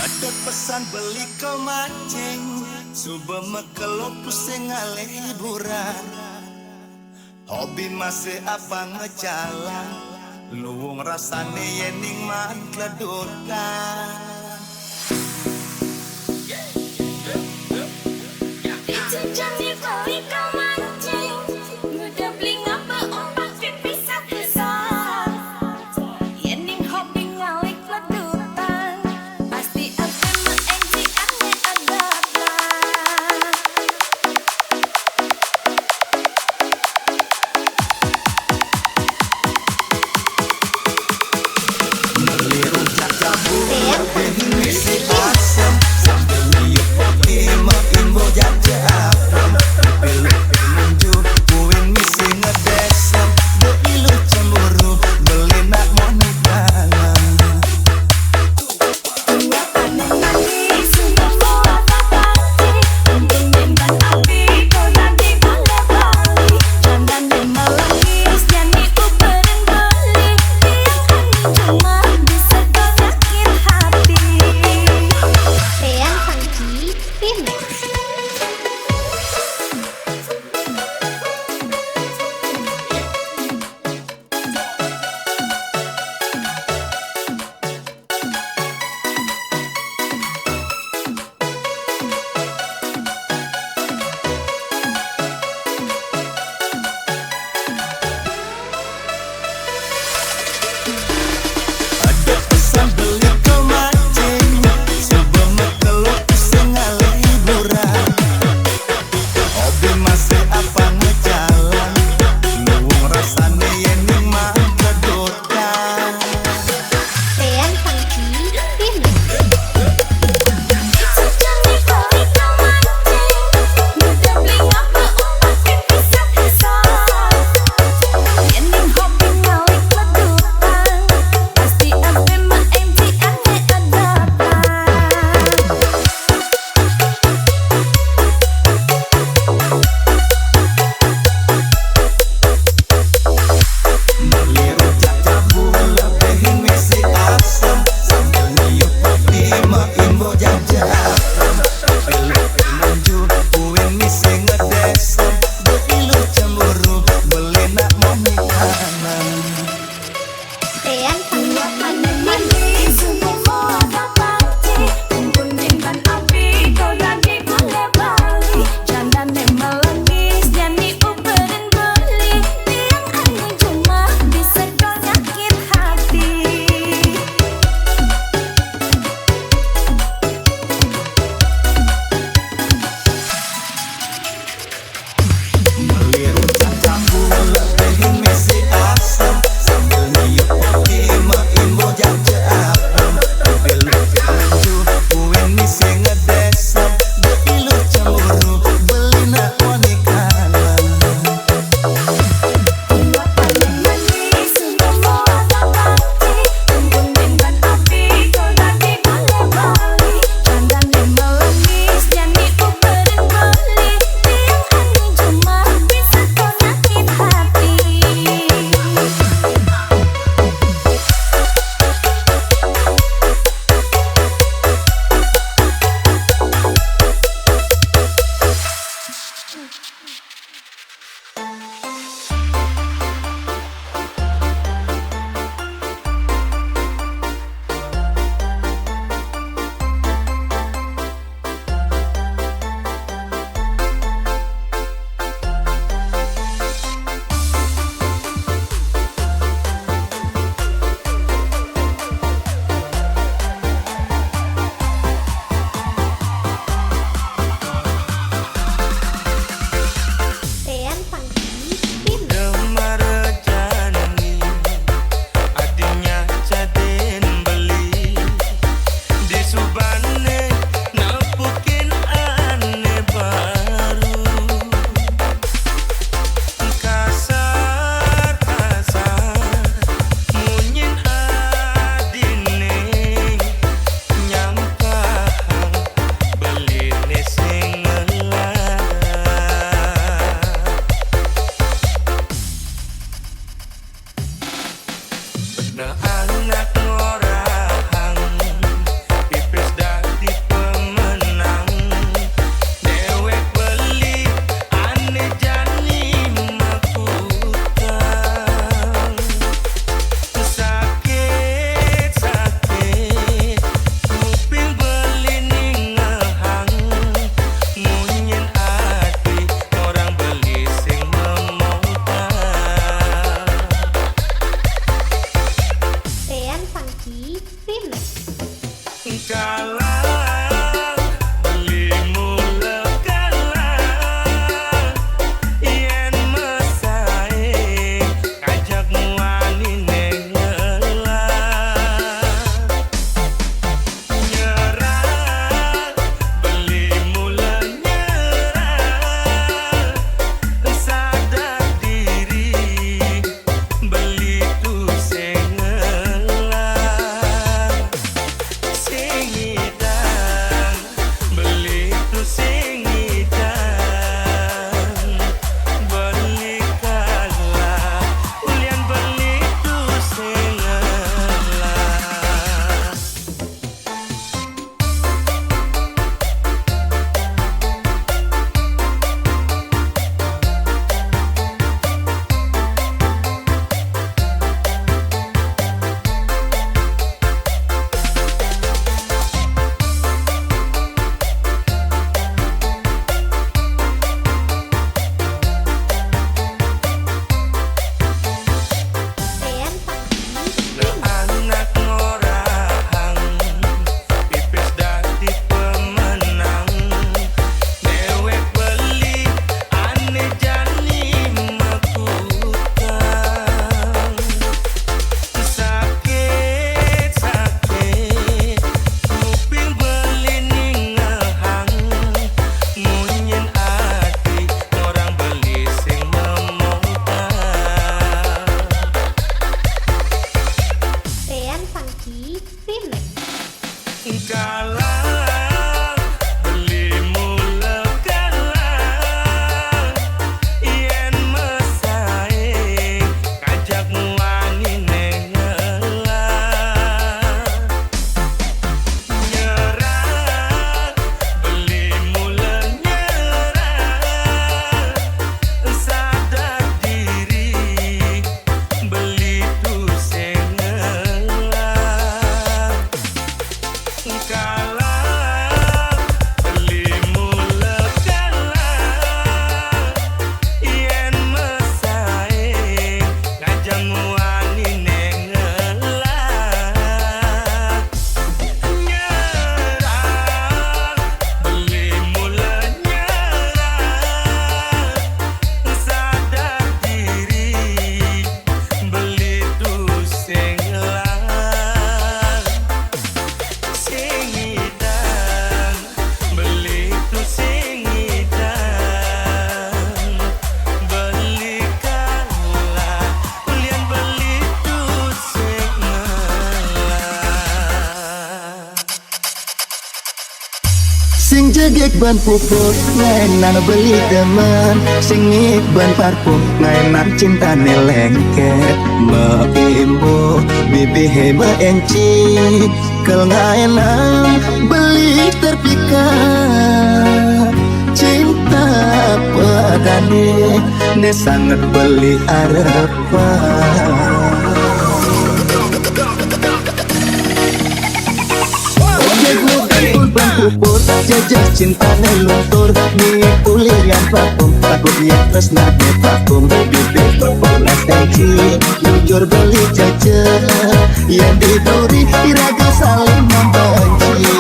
Ada pesan beli ke mancing, coba mekelo pusing ngalih hiburan. Hobi masih apa ngejalan, luwung rasane yening mangkledukan. Funky Remix. Kalah belimu lekalah yen mesae ngajak muani nengelah nyerah belimu lenyerah sadar diri beli tu sengelah singidan beli tu singidan beli kalah ulian beli tu sengelah. Dean Funky Anak ngorahang pipis dadi pemenang dewek beli ane jani makutang sakit sakit nguping beli ningehang munyin ati orang beli sing memongkang. Dean Funky Remix. Kalah belimu lekalah yen mesae ngajak muani nengelah nyerah belimu lenyerah sadar diri beli tu sengelah kalah belimu lekalah yen mesae ngajak muani nengelah nyerah belimu lenyerah sadar diri beli tu sengelah singidan beli tu singidan beli kalah ulian beli tu sengelah. Sing jegek ban puput ngenan beli teman sing ngik ban parfum ngenan cinta lengket meimbo bibi hema enci kel ngenan beli terpikat cinta padane ne sangat beli arepan. Pupur jajah cintane luntur niat kuliah vakum takutnya tresna ne vakum bibit perpolas tenci jujur beli jajah yang diberi iraga saling membenci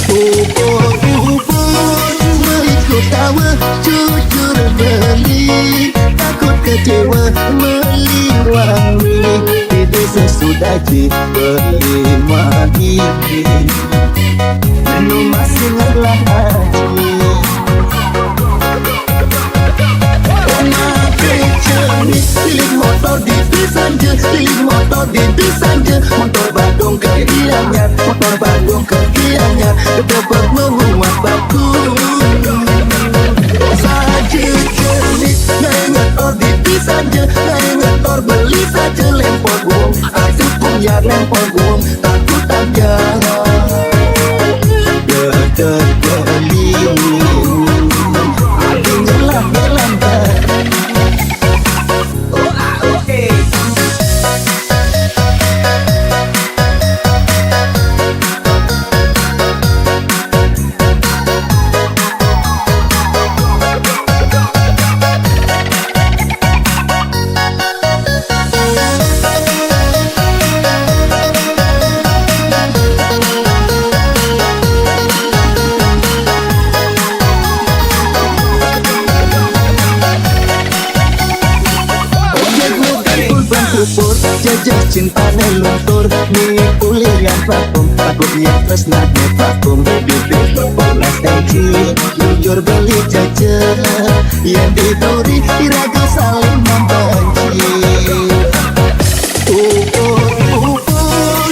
pupur beli ku tawa jujur beli takut kecewa beli wangi tidak sesudah beli mati nu masih ngelah haji pilih motor di Bisanje, pilih motor di Bisanje, motor Bandung ke Gianyar, motor Bandung ke Gianyar, dapat memuat batu. Saja jenis, nggak motor di Bisanje, nggak motor beli saja lempor gum, aku punya lempor gum, takut aja. Beli, aku ngelambat. takut yang tresna ge vakum bibit polas tenci jujur beli jajan yang diberi iraga saling membenci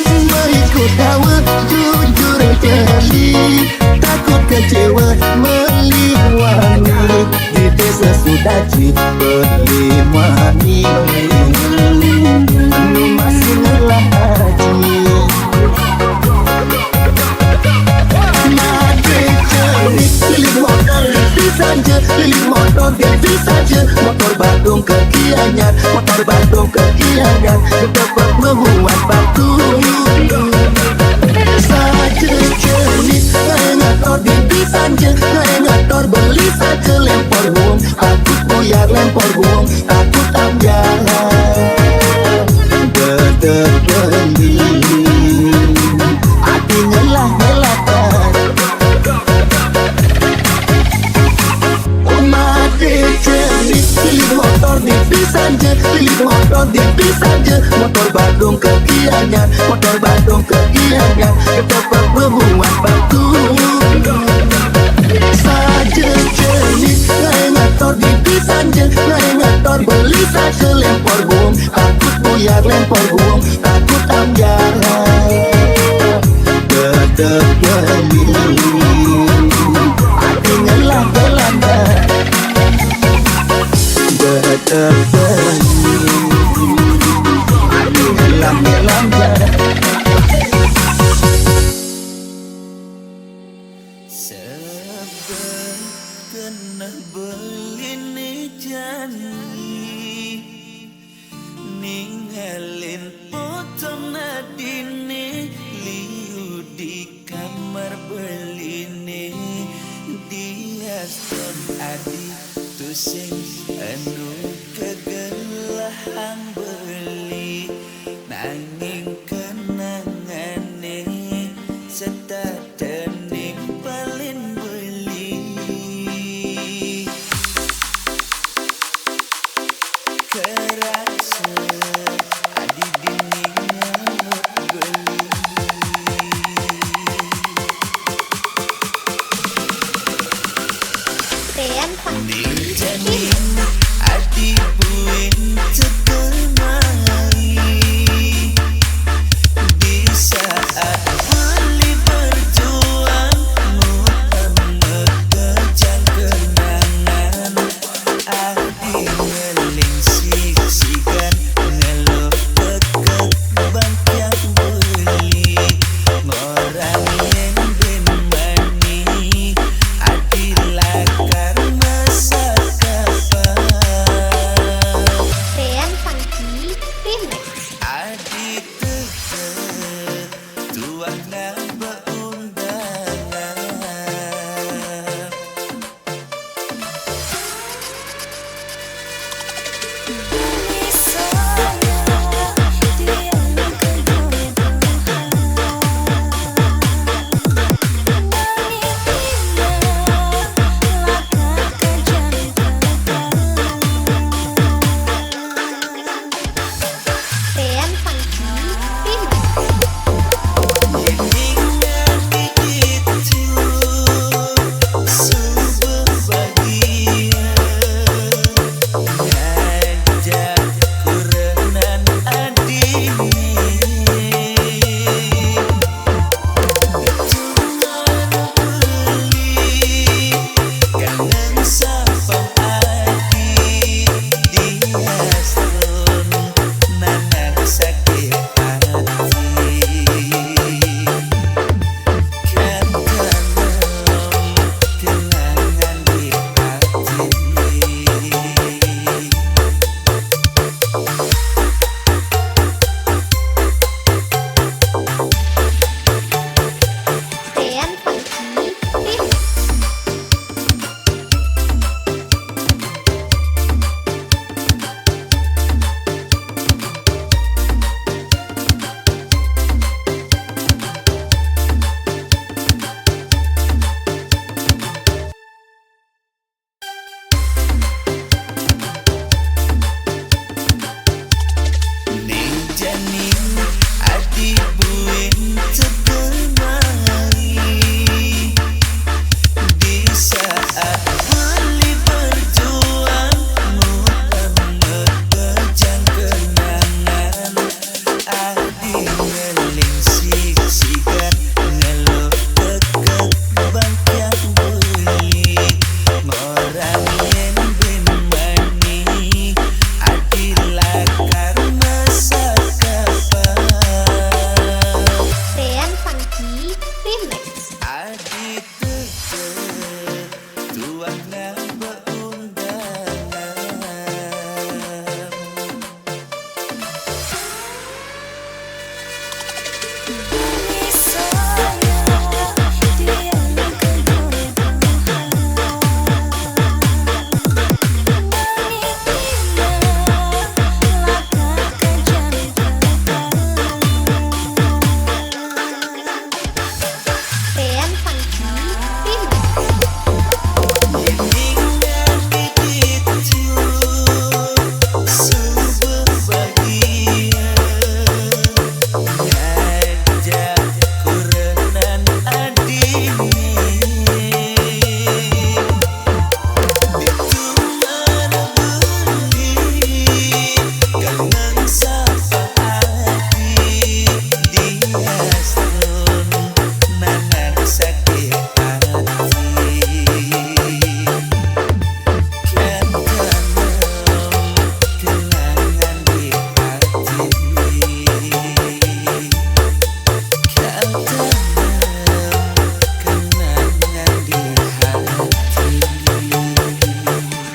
cuma ikut hawa jujur jeli takut kecewa meliwani di desa Sudaji beli mani masih ngelah haji Liling motor bisa aja, liling motor dia bisa aja. Motor Bandung ke Gianyar, motor Bandung ke Gianyar, dapat membuat batu. Saja jenis ngator dia bisa aja, ngator beli saja lempar buang, takut buyar lempar buang, takut ambiaran. Beli, hati ngelah-ngelahkan. Liling motor di Pisanje, liling motor di Pisanje, motor Bandung ke Gianyar, motor Bandung ke Gianyar, dapat membuat batu. Saja jenis ngator di Pisanje, ngator beli saja lempar buang, takut buyar lempar buang, takut ambiaran. Dedek beli, hati ngelah belanda. Terbeli hati ngelam-ngelam sebab kena beli nih jani ninggalin foto nadine liu di kamar beli nih dia son adi tusing anu kegelahan beli nanging kenangane serta dening paling beli kerasa adi dini ngamuk beli Rian Fakih jamin adi buin terkenai di saat beli berjuang muter kejang kenangan adi ngeling siksikan ngeluh deket bangkiang beli ngorang yang ben mani adi lakar masa kapan Rian Funky Remix.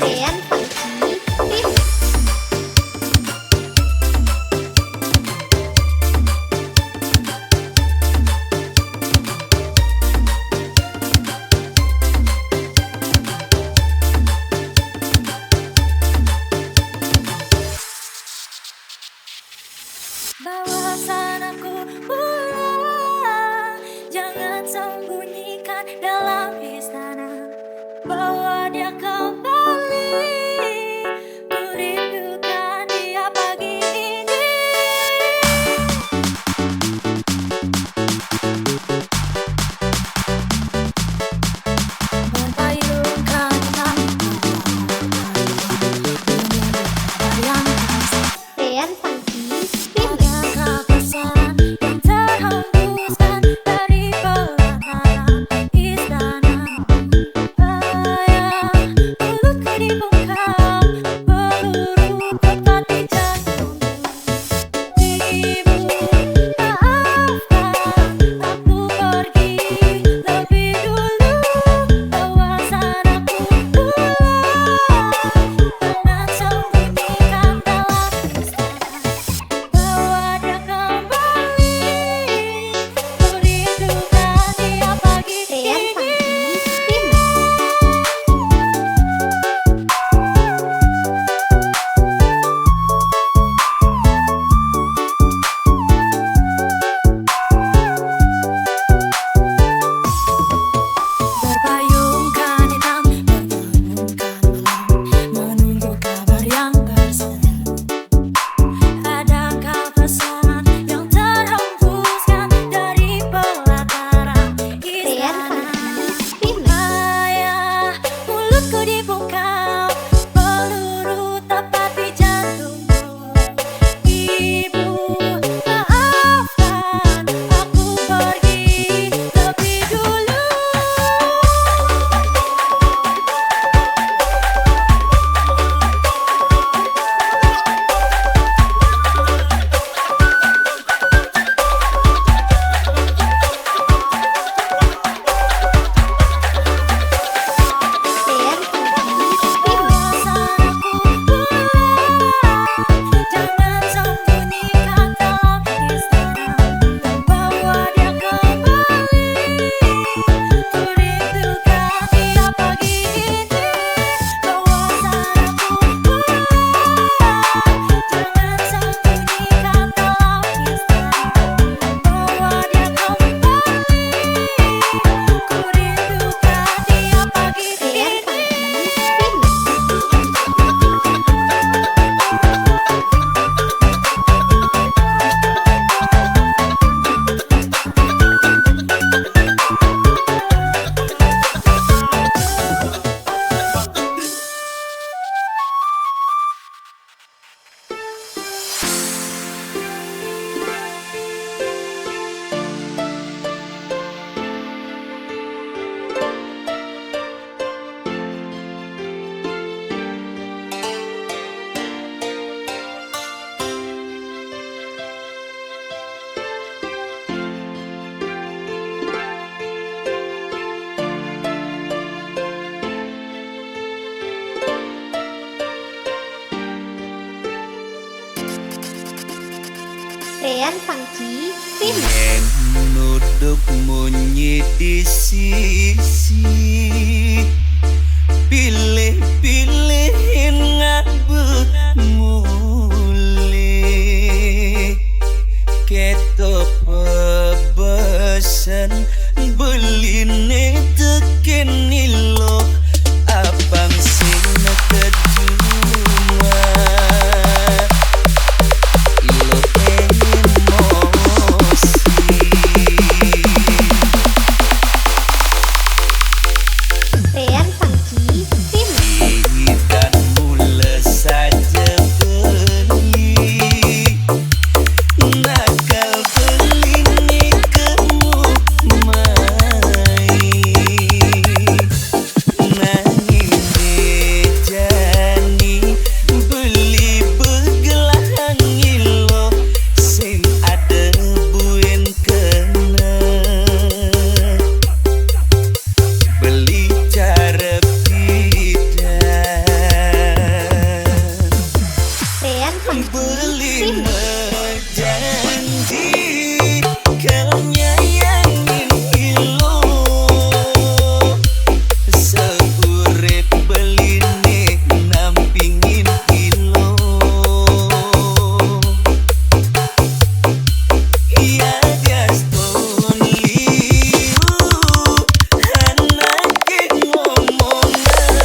Rian Funky Remix. Bawa sanaku pulang, jangan sembunyikan dalam istana. Bawa dia kembali, ku rindukan dia pagi ini. Berpayungkan yang Rian Funky Remix. adakah pesan yang terhembuskan dari pelataran istana? Ayah, mulutku dibungkam, peluru tepat di jantungku. Ibu, maafkan aku pergi lebih dulu. Bawa sanaku pulang, jangan sembunyikan dalam istana. Bawa dia kembali, ku rindukan dia pagi Rian ini. Funky Remix. Berpayungkan hitam, berpayungkan malam, menunggu kabar yang tersenyum. Adakah pesan yang terhembuskan dari pelataran Rian istana? Funky Remix. Ayah, mulutku dibungkam, peluru tepat di jantungku. Ibu, maafkan aku pergi lebih dulu. Rian Funky Bawa Remix. sanaku pulang, jangan sembunyikan dalam istana. Bawa dia kembali, ku rindukan dia pagi ini. Bawa sanaku pulang, jangan sembunyikan dalam istana. Bawa dia kembali, ku rindukan dia pagi Rian ini. Funky Remix. Rian Funky Pina. Yen nuduk munyi di sisi, pilih-pilih ngabut mulih. Ketok pebesen beline teken nilo, abang sing kedua ilo emosi. Rian Funky Pina. Dan mula saja beli, nakal beli ni kamu main. Nangis jani beli begelah ngilo, sing ada buen kena beli cara pidan. Rian Funky Beli Pina. janji kau nyayangin ilo, seurip beli nih nampingin ilo. Ya just only you, hanakin ngomongan.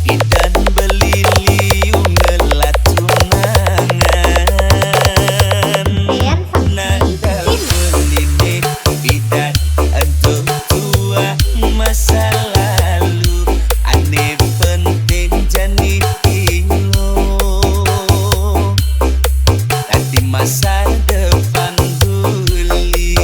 Idan beli liung ngelat tunangan. Rian Funky Nakal Pina. beli nih idan untuk tua masa lalu. Ane penting jani ilo, nanti masa depan beli.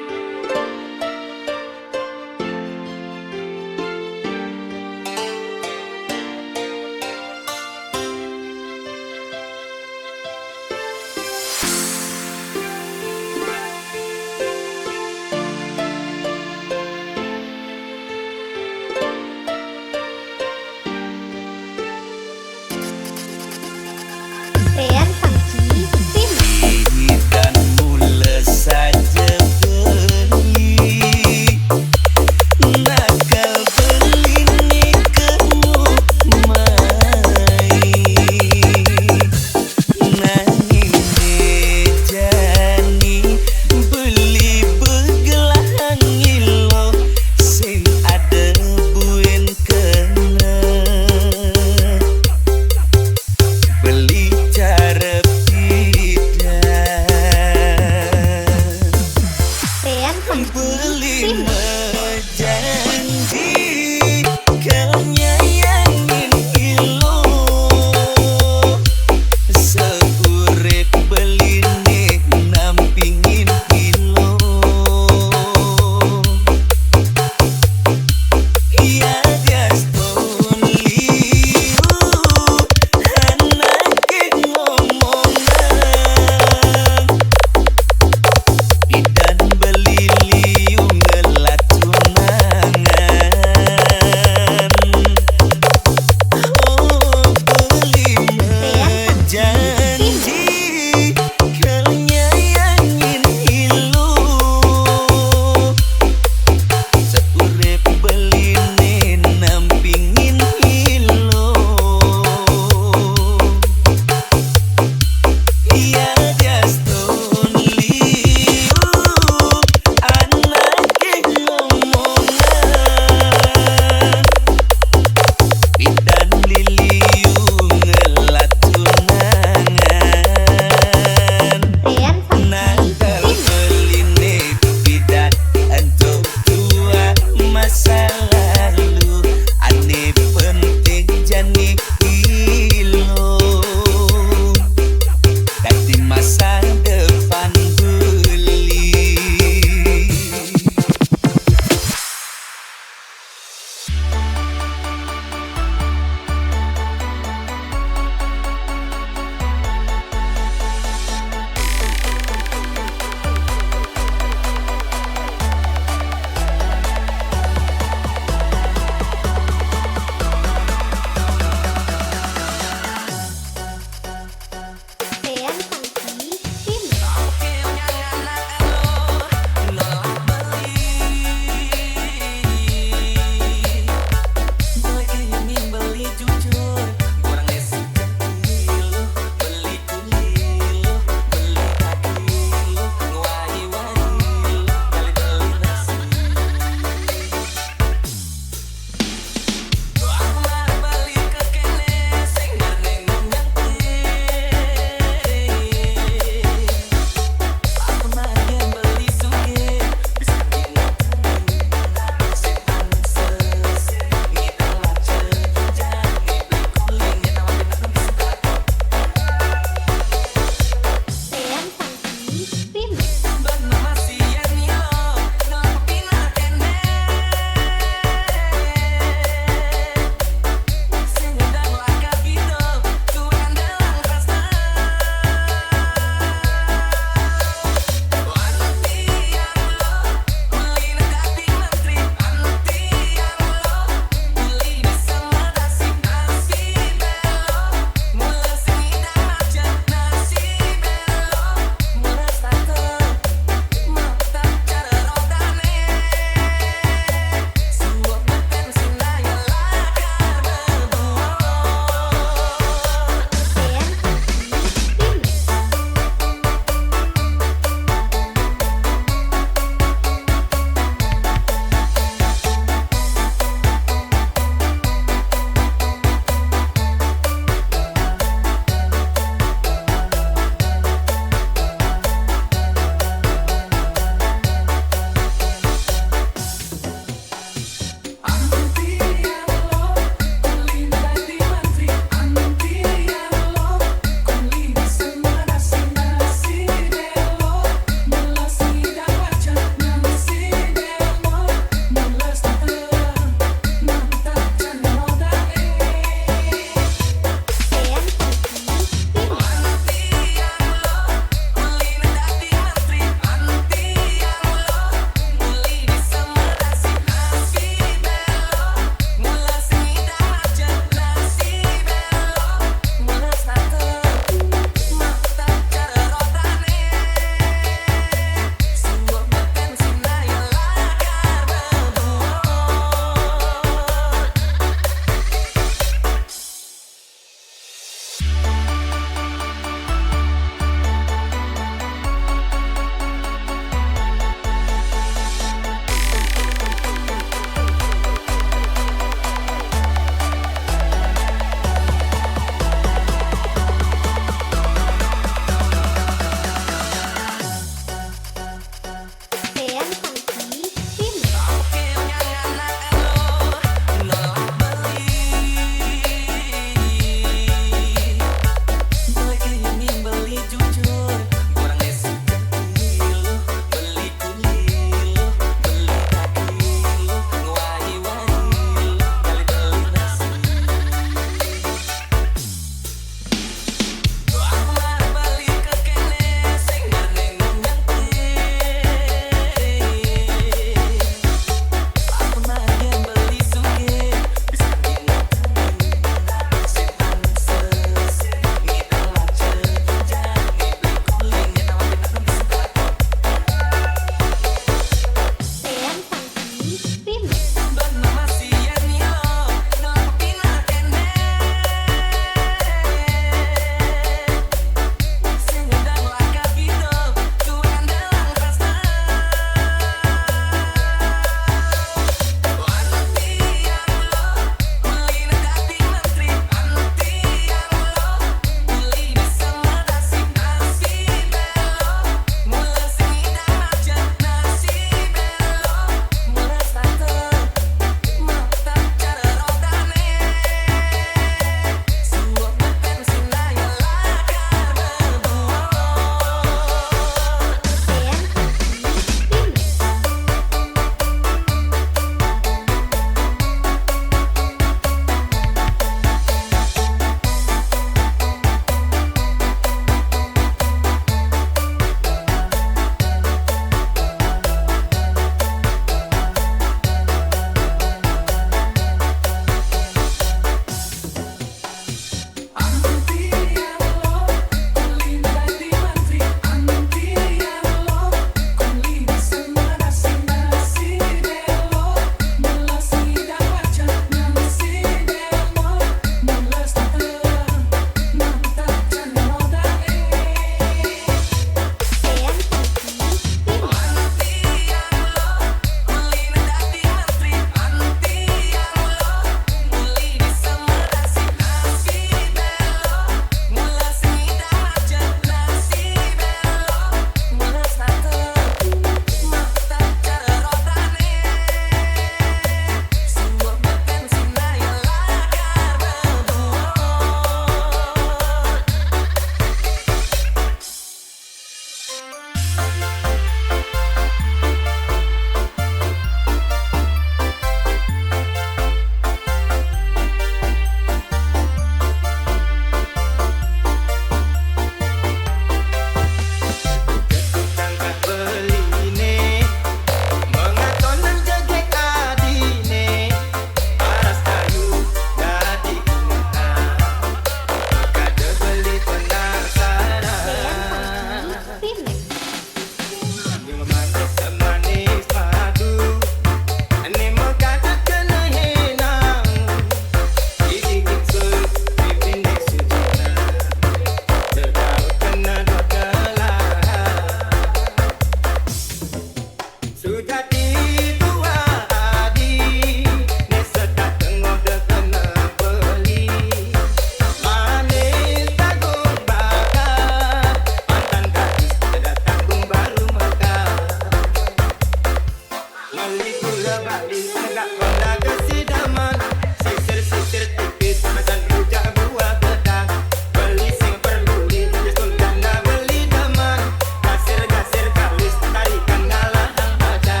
Tegak pada kesidaman, sisir-sisir tipis, macan rujak buah gedang. Beli sing perlu diskon janda beli daman. Gasir-gasir kalis, tarikan galahang baca.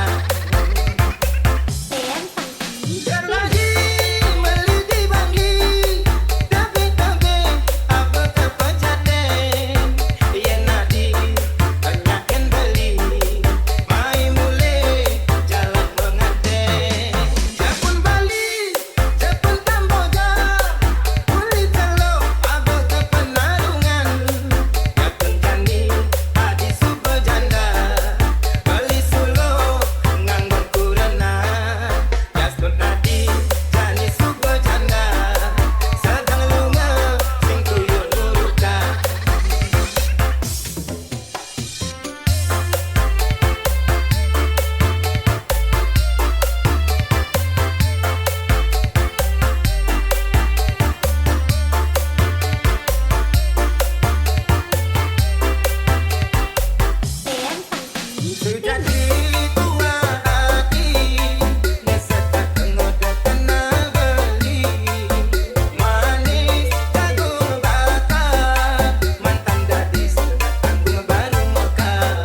Tean Fangki Biar lagi beli dibagi, tapi apa kepejaten. Yen nadi banyakin beli, mai mulai jalan pengantin. Jepun Bali, Jepun Kamboja, kulit telok apa kepenarungan. Jepun Candi, adi super janda, Bali Solo nganggon kurena. Jepun Nadi, jani super janda, sedang lunga sing tuyul nuruka. Tean Fangki Sudah tua hati, ngesetak ngoda kena beli. Manis jagung bakar, mantan gadis tanggung baru mekar.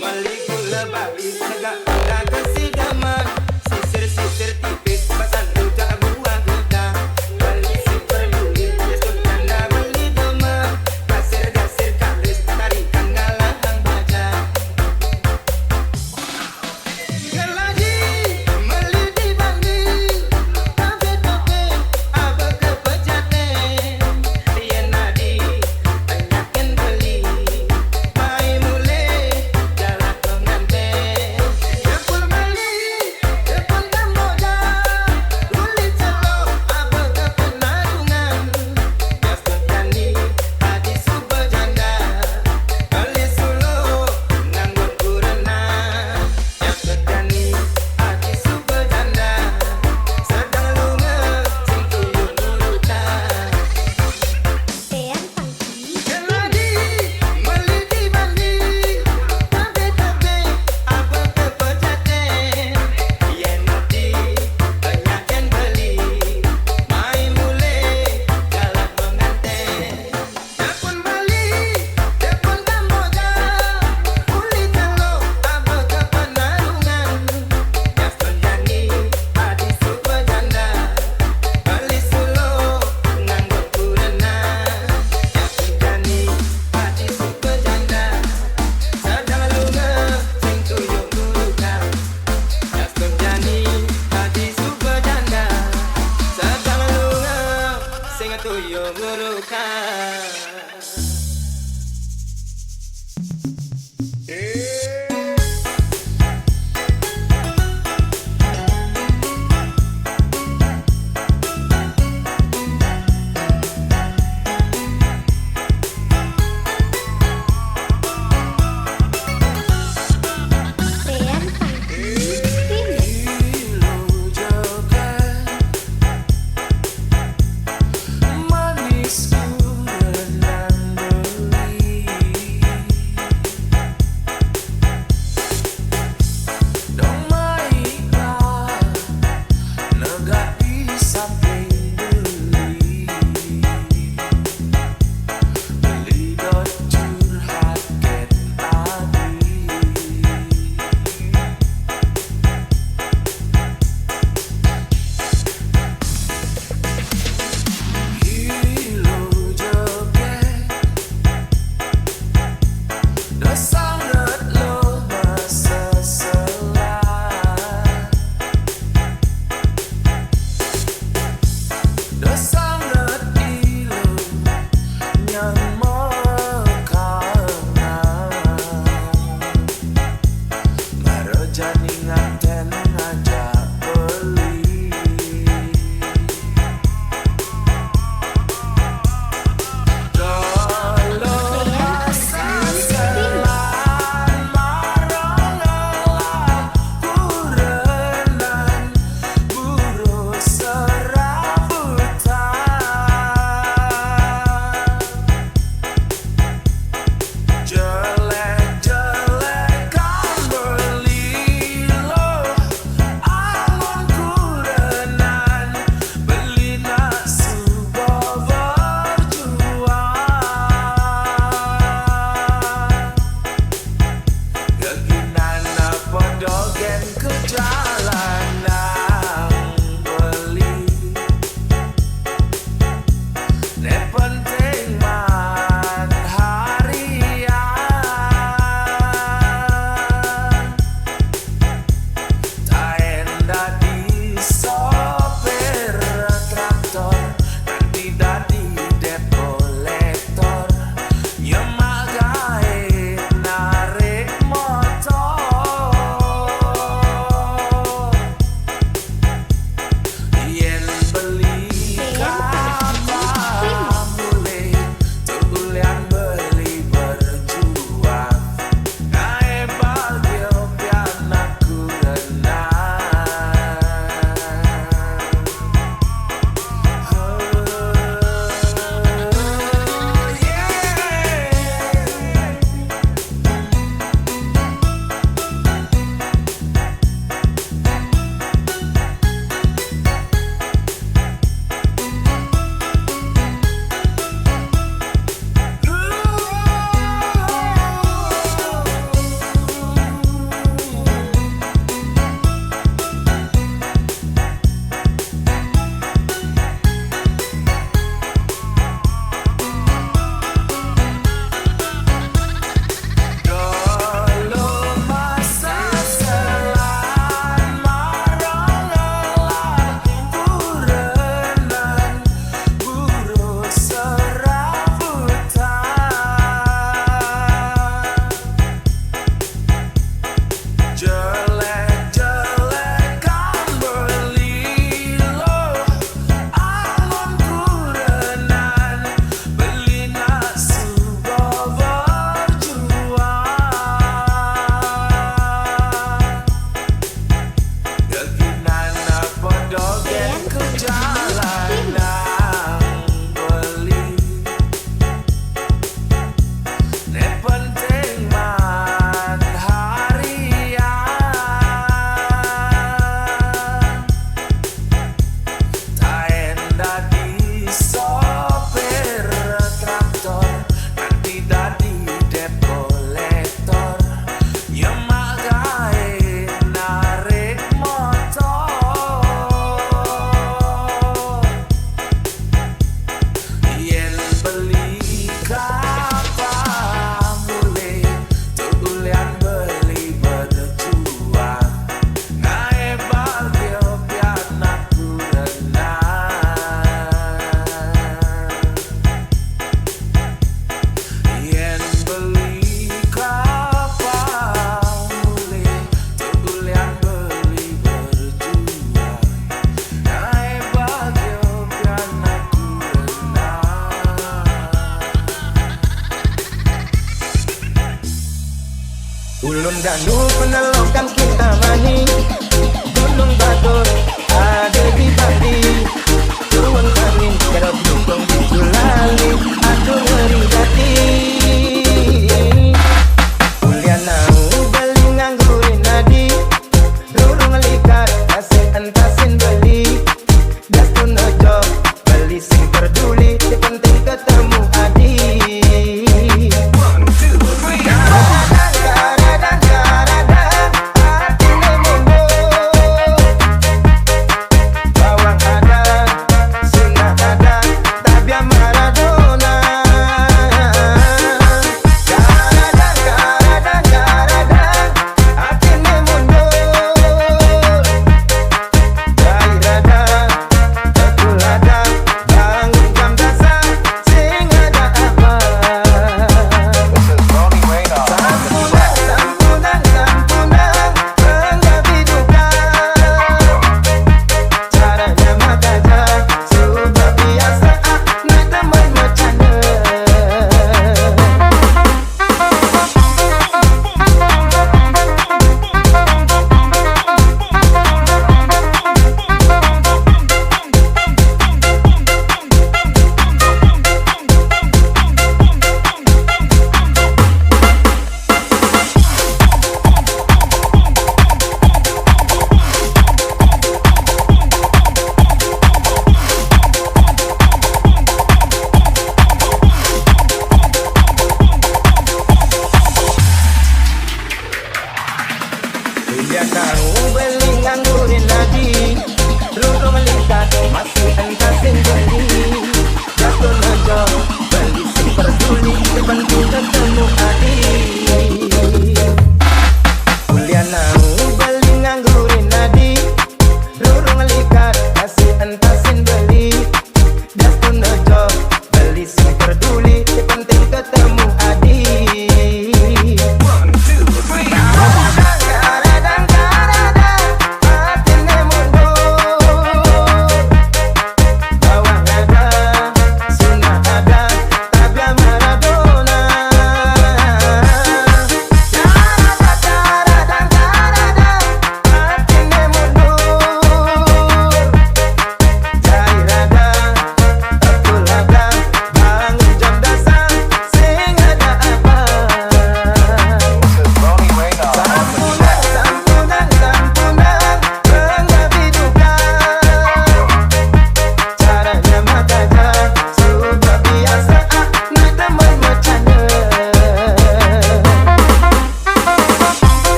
Meli gula Bali, tegak pada kesidaman, sisir-sisir tipis, pasan rujak buah gedang. Beli sing perlu diskon janda beli demak. Gasir-gasir kalis, tarikan galahang baca. Lagi meli dibagi, tapi apa kepejaten. Yen nadi banyakin beli, mai mulai jalan pengantin. Jepun Bali, Jepun Kamboja, kulit telok apa kepenarungan. Jepun Candi, adi super janda, Bali Solo nganggon kurena. Jepun Candi, adi super janda, sedang lunga sing tuyul nuruta. Tean Fangki Lagi meli dibagi, tapi apa kepejaten. Yen nadi banyakin beli, mai mulai jalan pengantin. Jepun Bali, Jepun Kamboja, kulit telok apa kepenarungan. Jepun Candi, adi super janda, Bali Solo nganggon kurena. Jepun Candi, adi super janda, sedang lunga sing tuyul nuruka. Jepun Candi, adi super janda, sedang lunga sing tuyul nuruka. Tean Fangki Tim Manis ku renang Danu penelokan kita mani, gunung batur ada di Bali. Tuang kami kerap dukung di Julali, aduh ngeri hati. Kuliah nau beli nganggurin nadi, rurung likat asin entasin beli. Das pun ojo beli sing peduli, yang penting ketemu adi.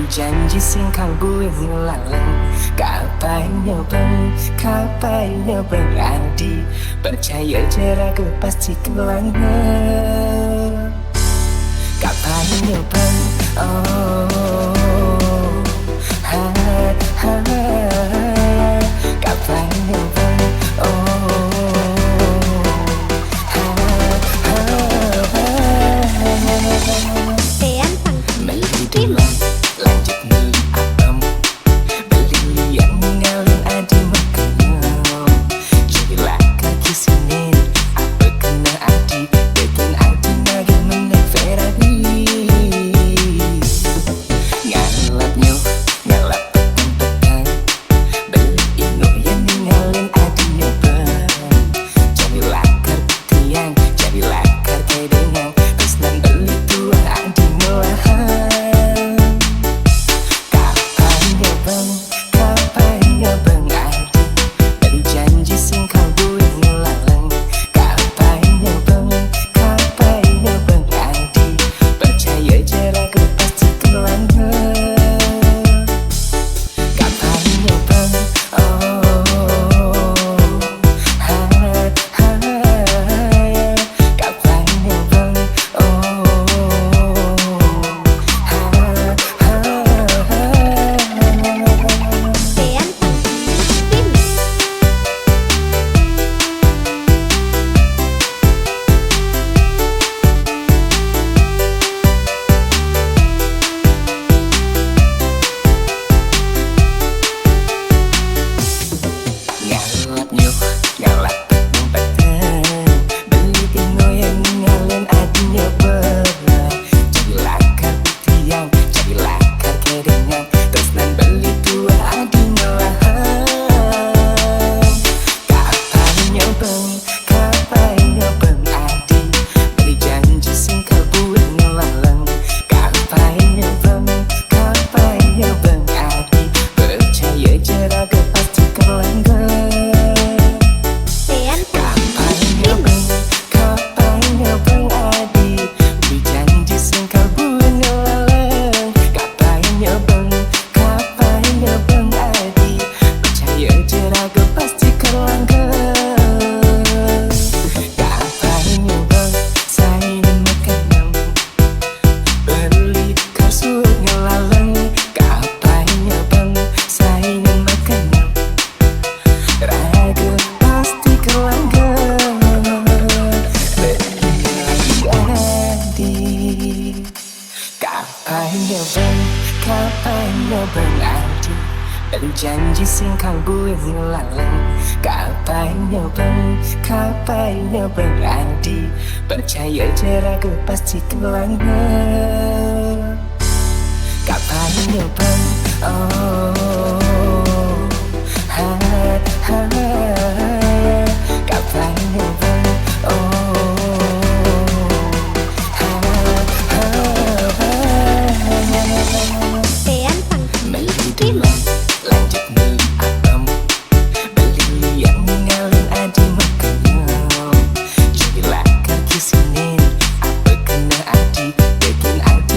Janji sing kanggo ngelaleng Kapainya bang, kapainya berarti Percaya jarak pasti kelangan Kapainya bang, oh ha, ha, kapainya bang, oh ha, ha, ha. Dean Sang Beli dulu, lanjut beli abang Beli yang ngalin adi makanya Jubilah kaki sini apa kena adi Betul adi naga menek Ferrari Ngalapnya, ngalap petang-petang Beli ino yang ngalin adi nyobang Jubilah kertiang, jubilah kertedengang Terus nan beli tua adi moahan Kapanya bang adi berjanji singkang buing lalang. Kapanya bang adi percaya jeraku pasti kelangan. Kapanya bang oh ha ha. Kapanya bang Pean Sang Beli dulang, lanjut beli abang. Beli yang ngalin adi makanya. Jadilah kaki Senin, apa kena adi, bikin adi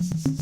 Thank